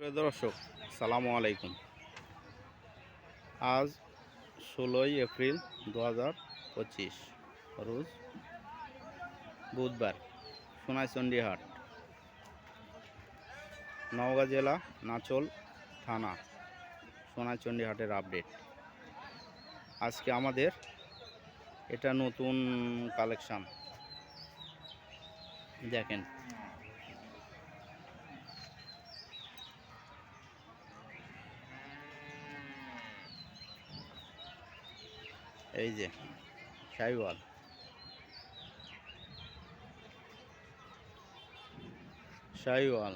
প্রিয় দর্শক, সালামু আলাইকুম। আজ 16ই এপ্রিল 2025 রোজ বুধবার। সোনাইচন্ডী হাট, নওগাঁ জেলা, নাচল থানা, সোনাইচন্ডী হাটের আপডেট। আজকে আমাদের এটা নতুন কালেকশান, দেখেন। এই যে শাহিওয়াল, শাহিওয়াল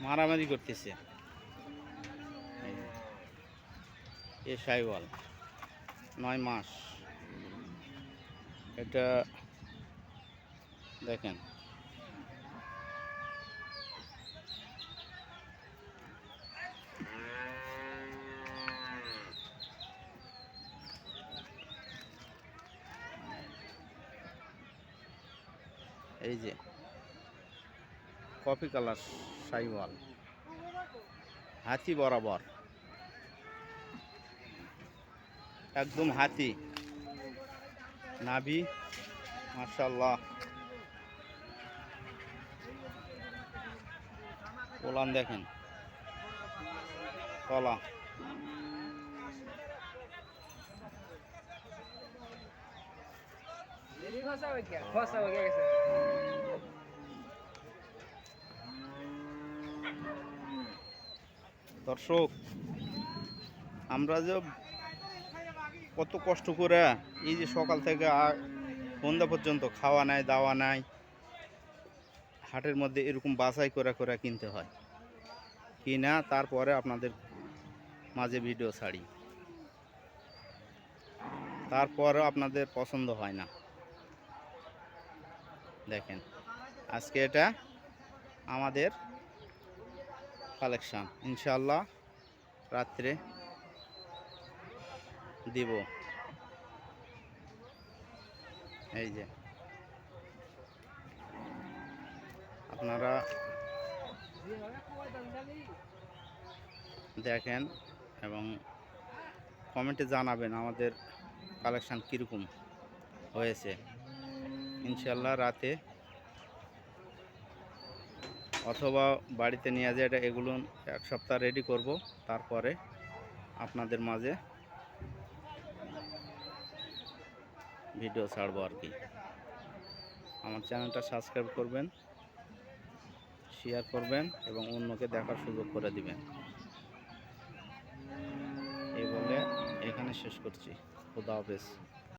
মারামারি করতেছে। এ শাহিওয়াল 9 মাস। এটা দেখেন, এই যে কফি কালার শাহিওয়াল, হাতি বরাবর, একদম হাতি নাভি, মাশাআল্লাহ। ওলান দেখেন, তলা, দর্শক, আমরা যে কত কষ্ট করে এই যে সকাল থেকে সন্ধ্যা পর্যন্ত খাওয়া নাই, দাওয়া নাই, হাটের মধ্যে এরকম বাছাই করে করে কিনতে হয়, কিনা তারপরে আপনাদের মাঝে ভিডিও ছাড়ি, তারপরেও আপনাদের পছন্দ হয় না। দেখেন, আজকে এটা আমাদের কালেকশান, ইনশাআল্লাহ রাত্রে দিব। এই যে আপনারা দেখেন এবং কমেন্টে জানাবেন আমাদের কালেকশান কীরকম হয়েছে। ইনশাআল্লাহ রাতে অথবা বাড়িতে নিয়ে যায় এটা, এগুলো 1 সপ্তাহ রেডি করব, তারপরে আপনাদের মাঝে ভিডিও ছাড়বো আর কি। আমার চ্যানেলটা সাবস্ক্রাইব করবেন, শেয়ার করবেন এবং অন্যকে দেখার সুযোগ করে দিবেন। এই বলে এখানে শেষ করছি। খুদা হাফেজ।